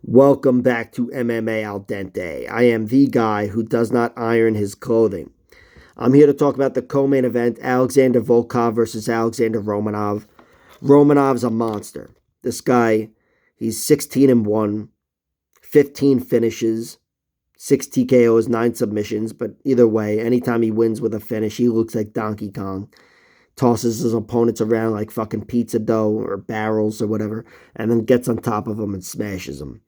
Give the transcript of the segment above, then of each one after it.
Welcome back to MMA Al Dente. I am the guy who does not iron his clothing. I'm here to talk about the co-main event, Alexander Volkov versus Alexander Romanov. Romanov's a monster. This guy, he's 16 and 1, 15 finishes, 6 TKOs, 9 submissions, but either way, anytime he wins with a finish, he looks like Donkey Kong. Tosses his opponents around like fucking pizza dough or barrels or whatever, and then gets on top of them and smashes them.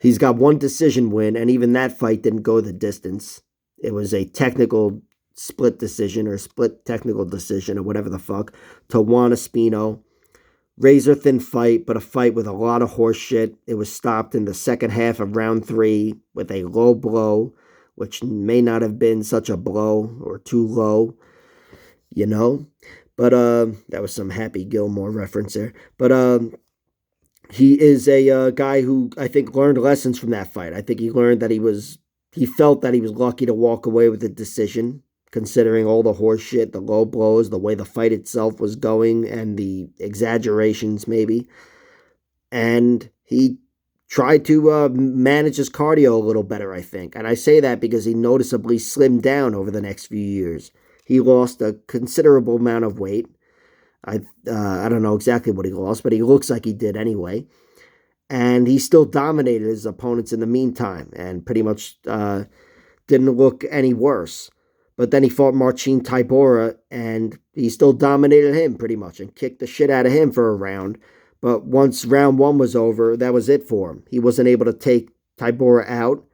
He's got one decision win, and even that fight didn't go the distance. It was a technical split decision or split technical decision or whatever the fuck to Juan Espino. Razor thin fight, but a fight with a lot of horse shit. It was stopped in the second half of round 3 with a low blow, which may not have been such a blow or too low, you know. But that was some Happy Gilmore reference there. But he is a guy who I think learned lessons from that fight. I think he learned that he felt that he was lucky to walk away with a decision, considering all the horse shit, the low blows, the way the fight itself was going, and the exaggerations maybe. And he tried to manage his cardio a little better, I think. And I say that because he noticeably slimmed down over the next few years. He lost a considerable amount of weight. I don't know exactly what he lost, but he looks like he did anyway. And he still dominated his opponents in the meantime and pretty much didn't look any worse. But then he fought Marcin Tybura, and he still dominated him pretty much and kicked the shit out of him for a round. But once round 1 was over, that was it for him. He wasn't able to take Tybura out,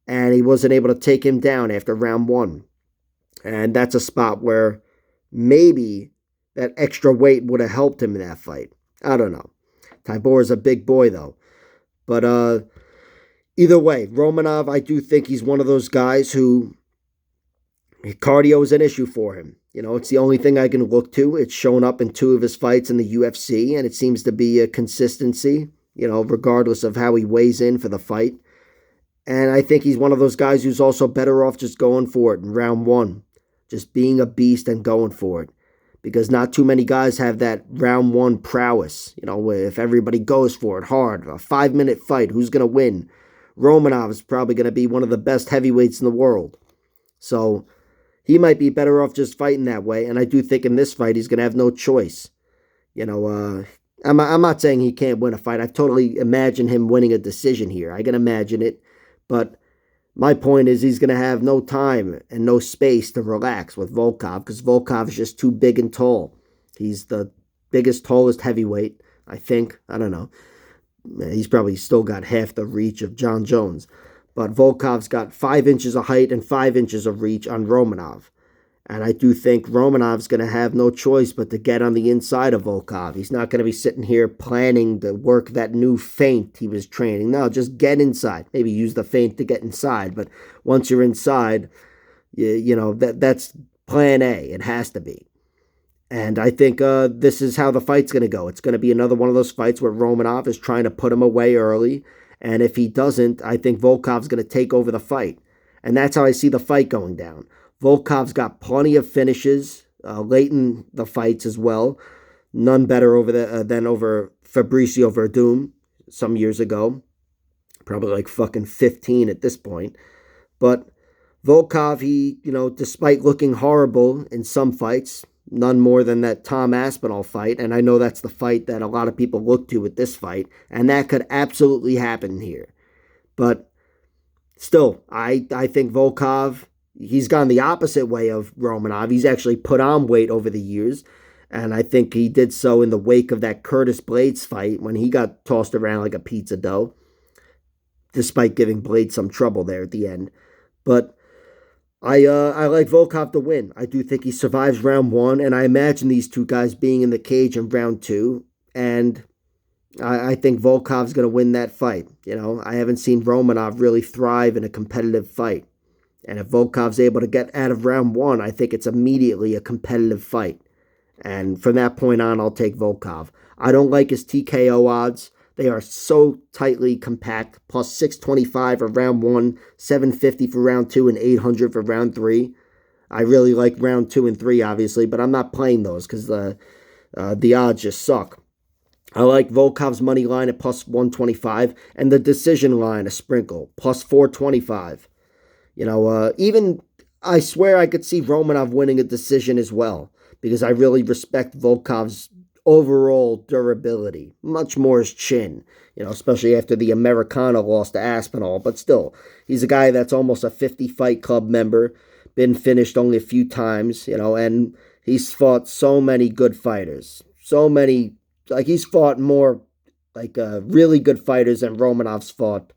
and he wasn't able to take him down after round 1. And that's a spot where maybe that extra weight would have helped him in that fight. I don't know. Tybura's a big boy, though. But either way, Romanov, I do think he's one of those guys who cardio is an issue for him. You know, it's the only thing I can look to. It's shown up in 2 of his fights in the UFC, and it seems to be a consistency, you know, regardless of how he weighs in for the fight. And I think he's one of those guys who's also better off just going for it in round 1. Just being a beast and going for it. Because not too many guys have that round 1 prowess. You know, if everybody goes for it hard, a 5-minute fight, who's going to win? Romanov is probably going to be one of the best heavyweights in the world. So he might be better off just fighting that way. And I do think in this fight, he's going to have no choice. You know, I'm not saying he can't win a fight. I totally imagine him winning a decision here. I can imagine it. But my point is he's going to have no time and no space to relax with Volkov because Volkov is just too big and tall. He's the biggest, tallest heavyweight, I think. I don't know. He's probably still got half the reach of John Jones. But Volkov's got 5 inches of height and 5 inches of reach on Romanov. And I do think Romanov's going to have no choice but to get on the inside of Volkov. He's not going to be sitting here planning to work that new feint he was training. No, just get inside. Maybe use the feint to get inside. But once you're inside, you know, that's plan A. It has to be. And I think this is how the fight's going to go. It's going to be another one of those fights where Romanov is trying to put him away early. And if he doesn't, I think Volkov's going to take over the fight. And that's how I see the fight going down. Volkov's got plenty of finishes late in the fights as well. None better than over Fabricio Verdum some years ago. Probably like fucking 15 at this point. But Volkov, he, you know, despite looking horrible in some fights, none more than that Tom Aspinall fight. And I know that's the fight that a lot of people look to with this fight. And that could absolutely happen here. But still, I think Volkov, he's gone the opposite way of Romanov. He's actually put on weight over the years. And I think he did so in the wake of that Curtis Blades fight when he got tossed around like a pizza dough, despite giving Blades some trouble there at the end. But I like Volkov to win. I do think he survives round 1, and I imagine these two guys being in the cage in round 2. And I think Volkov's going to win that fight. You know, I haven't seen Romanov really thrive in a competitive fight. And if Volkov's able to get out of round 1, I think it's immediately a competitive fight. And from that point on, I'll take Volkov. I don't like his TKO odds. They are so tightly compact. Plus 625 for round 1, 750 for round 2, and 800 for round 3. I really like round 2 and 3, obviously, but I'm not playing those because the odds just suck. I like Volkov's money line at plus 125 and the decision line, a sprinkle, plus 425. Even I swear I could see Romanov winning a decision as well because I really respect Volkov's overall durability, much more his chin, especially after the Americana loss to Aspinall. But still, he's a guy that's almost a 50 Fight Club member, been finished only a few times, and he's fought so many good fighters. So many, like he's fought more like really good fighters than Romanov's fought.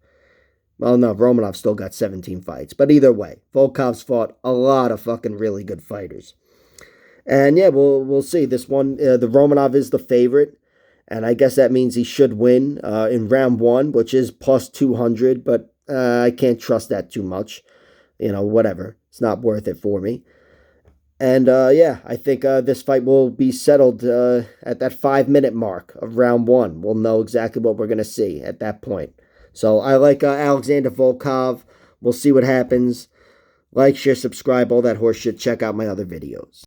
Well, no, Romanov still got 17 fights. But either way, Volkov's fought a lot of fucking really good fighters. And yeah, we'll see. This one, the Romanov is the favorite. And I guess that means he should win in round one, which is plus 200. But I can't trust that too much. Whatever. It's not worth it for me. And yeah, I think this fight will be settled at that 5 minute mark of round one. We'll know exactly what we're going to see at that point. So I like Alexander Volkov. We'll see what happens. Like, share, subscribe, all that horse shit. Check out my other videos.